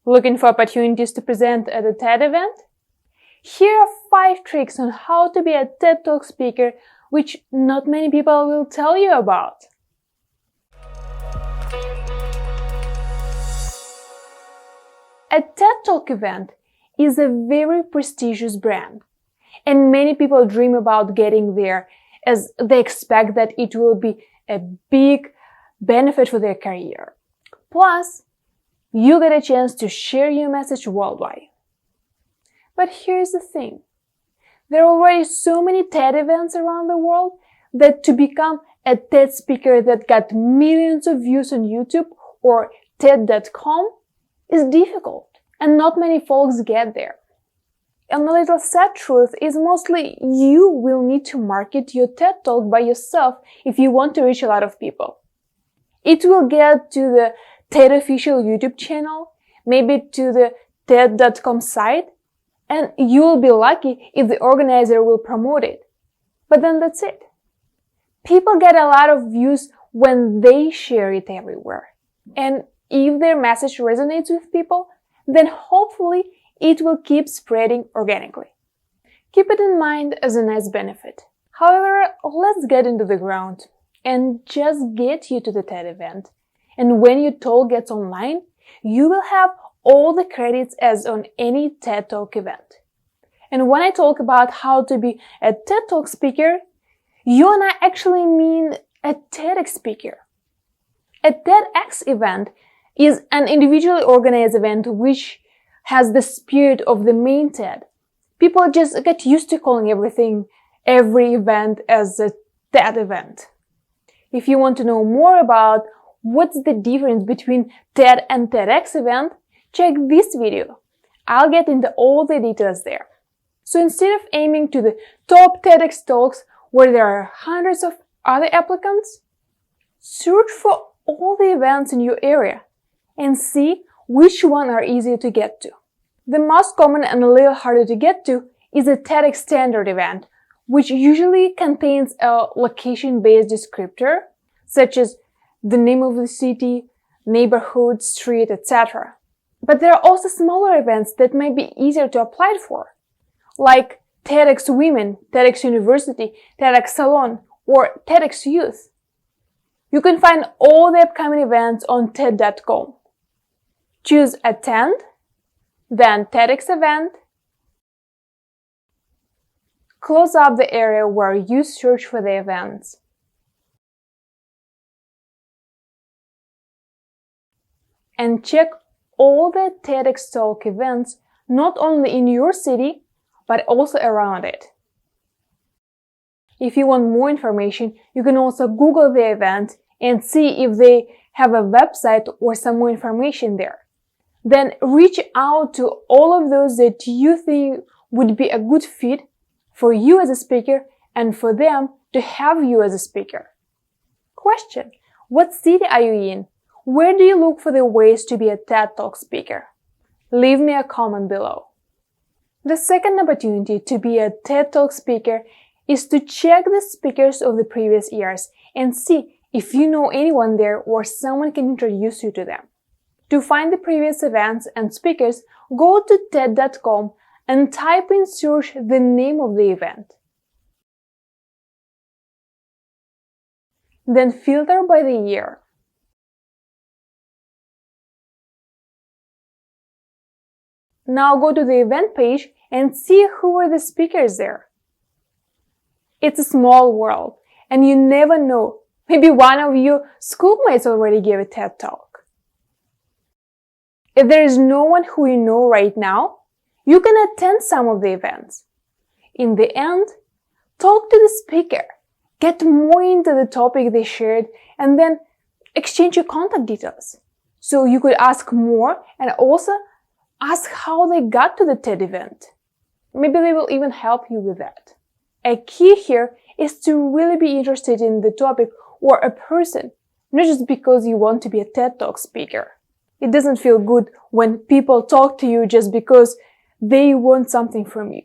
Looking for opportunities to present at a TED event? Here are 5 tricks on how to be a TED Talk speaker, which not many people will tell you about. A TED Talk event is a very prestigious brand, and many people dream about getting there as they expect that it will be a big benefit for their career. Plus, you get a chance to share your message worldwide. But here's the thing. There are already so many TED events around the world that to become a TED speaker that got millions of views on YouTube or TED.com is difficult, and not many folks get there. And the little sad truth is mostly you will need to market your TED Talk by yourself if you want to reach a lot of people. It will get to the TED official YouTube channel, maybe to the TED.com site, and you will be lucky if the organizer will promote it. But then that's it. People get a lot of views when they share it everywhere. And if their message resonates with people, then hopefully it will keep spreading organically. Keep it in mind as a nice benefit. However, let's get into the ground and just get you to the TED event. And when your talk gets online, you will have all the credits as on any TED Talk event. And when I talk about how to be a TED Talk speaker, you and I actually mean a TEDx speaker. A TEDx event is an individually organized event which has the spirit of the main TED. People just get used to calling every event as a TED event. If you want to know more about what's the difference between TED and TEDx event, check this video. I'll get into all the details there. So instead of aiming to the top TEDx talks where there are hundreds of other applicants, search for all the events in your area and see which ones are easier to get to. The most common and a little harder to get to is a TEDx standard event, which usually contains a location-based descriptor, such as the name of the city, neighborhood, street, etc. But there are also smaller events that may be easier to apply for, like TEDx Women, TEDx University, TEDx Salon, or TEDx Youth. You can find all the upcoming events on TED.com. Choose Attend, then TEDx Event. Close up the area where you search for the events. And check all the TEDx Talk events, not only in your city, but also around it. If you want more information, you can also Google the event and see if they have a website or some more information there. Then reach out to all of those that you think would be a good fit for you as a speaker and for them to have you as a speaker. Question: what city are you in? Where do you look for the ways to be a TED Talk speaker? Leave me a comment below. The second opportunity to be a TED Talk speaker is to check the speakers of the previous years and see if you know anyone there or someone can introduce you to them. To find the previous events and speakers, go to TED.com and type in search the name of the event. Then filter by the year. Now go to the event page and see who were the speakers there. It's a small world, and you never know. Maybe one of your schoolmates already gave a TED Talk. If there is no one who you know right now, you can attend some of the events. In the end, talk to the speaker, get more into the topic they shared, and then exchange your contact details. So you could ask more and also ask how they got to the TED event. Maybe they will even help you with that. A key here is to really be interested in the topic or a person, not just because you want to be a TED Talk speaker. It doesn't feel good when people talk to you just because they want something from you.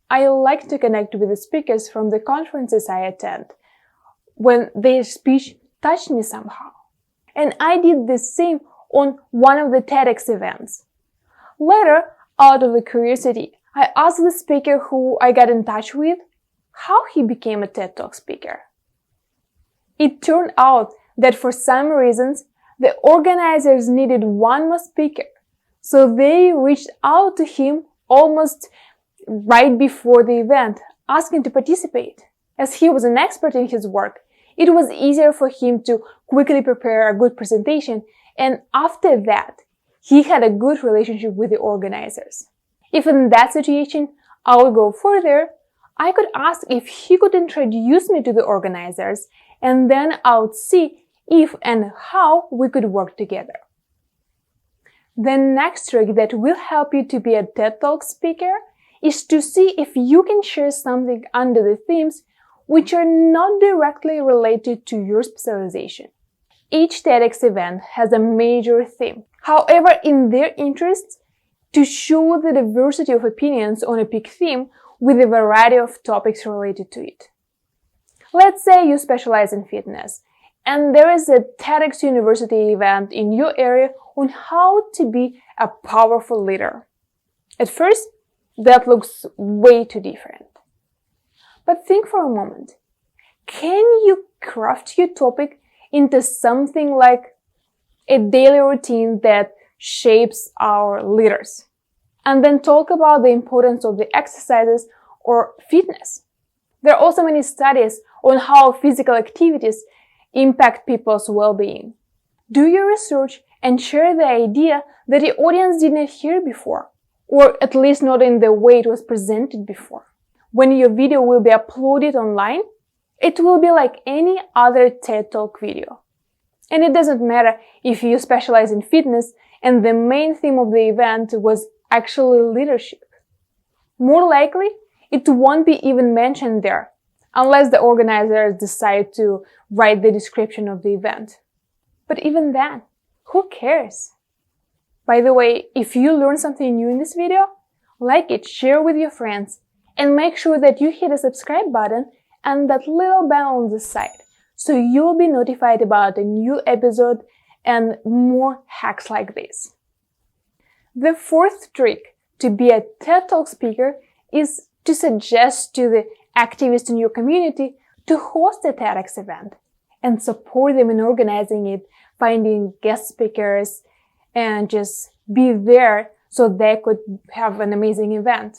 I like to connect with the speakers from the conferences I attend when their speech touched me somehow. And I did the same on one of the TEDx events. Later, out of the curiosity, I asked the speaker who I got in touch with how he became a TED Talk speaker. It turned out that for some reasons, the organizers needed one more speaker, so they reached out to him almost right before the event, asking to participate. As he was an expert in his work, it was easier for him to quickly prepare a good presentation, and after that, he had a good relationship with the organizers. If in that situation I would go further, I could ask if he could introduce me to the organizers, and then I would see if and how we could work together. The next trick that will help you to be a TED Talk speaker is to see if you can share something under the themes which are not directly related to your specialization. Each TEDx event has a major theme. However, in their interests, to show the diversity of opinions on a big theme with a variety of topics related to it. Let's say you specialize in fitness, and there is a TEDx University event in your area on how to be a powerful leader. At first, that looks way too different. But think for a moment. Can you craft your topic into something like a daily routine that shapes our leaders? And then talk about the importance of the exercises or fitness. There are also many studies on how physical activities impact people's well-being. Do your research and share the idea that the audience did not hear before, or at least not in the way it was presented before. When your video will be uploaded online, it will be like any other TED Talk video. And it doesn't matter if you specialize in fitness and the main theme of the event was actually leadership. More likely, it won't be even mentioned there, unless the organizers decide to write the description of the event. But even then, who cares? By the way, if you learned something new in this video, like it, share with your friends, and make sure that you hit the subscribe button and that little bell on the side, so you'll be notified about a new episode and more hacks like this. The fourth trick to be a TED Talk speaker is to suggest to the activists in your community to host a TEDx event and support them in organizing it, finding guest speakers, and just be there so they could have an amazing event.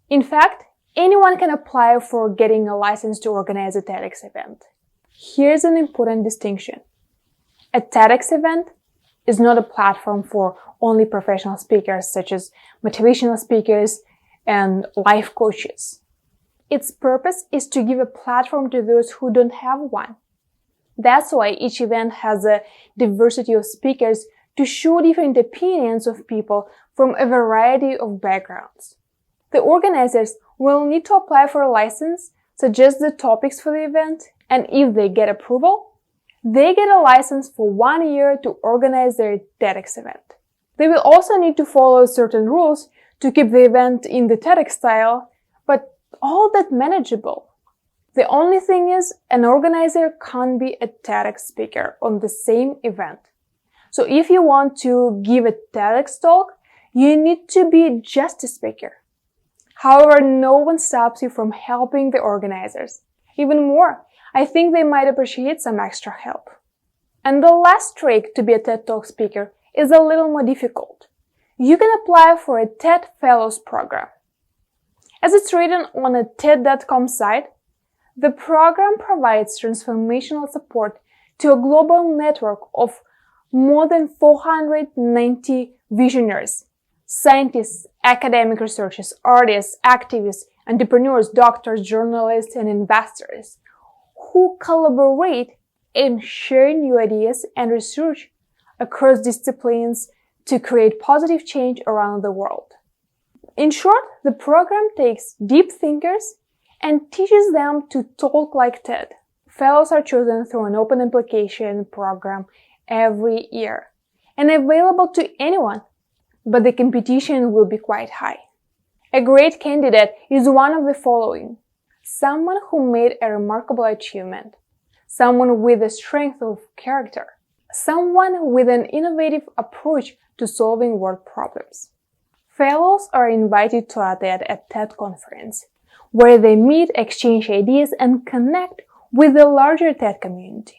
In fact, anyone can apply for getting a license to organize a TEDx event. Here's an important distinction. A TEDx event is not a platform for only professional speakers such as motivational speakers and life coaches. Its purpose is to give a platform to those who don't have one. That's why each event has a diversity of speakers to show different opinions of people from a variety of backgrounds. The organizers will need to apply for a license, suggest the topics for the event, and if they get approval, they get a license for 1 year to organize their TEDx event. They will also need to follow certain rules to keep the event in the TEDx style, but all that manageable. The only thing is, an organizer can't be a TEDx speaker on the same event. So if you want to give a TEDx talk, you need to be just a speaker. However, no one stops you from helping the organizers. Even more, I think they might appreciate some extra help. And the last trick to be a TED Talk speaker is a little more difficult. You can apply for a TED Fellows program. As it's written on a TED.com site, the program provides transformational support to a global network of more than 490 visionaries, scientists, academic researchers, artists, activists, entrepreneurs, doctors, journalists, and investors who collaborate in sharing new ideas and research across disciplines to create positive change around the world. In short, the program takes deep thinkers and teaches them to talk like TED. Fellows are chosen through an open application program every year and available to anyone, but the competition will be quite high. A great candidate is one of the following: someone who made a remarkable achievement, someone with a strength of character, someone with an innovative approach to solving world problems. Fellows are invited to attend a TED conference, where they meet, exchange ideas, and connect with the larger TED community.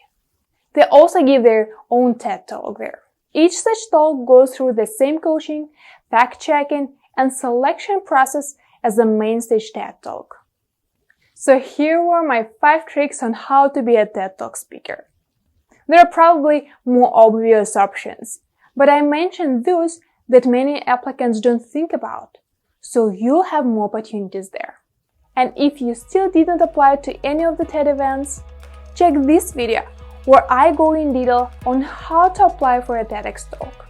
They also give their own TED Talk there. Each such talk goes through the same coaching, fact-checking, and selection process as the main stage TED Talk. So here were my 5 tricks on how to be a TED Talk speaker. There are probably more obvious options, but I mentioned those that many applicants don't think about, so you'll have more opportunities there. And if you still didn't apply to any of the TED events, check this video where I go in detail on how to apply for a TEDx talk.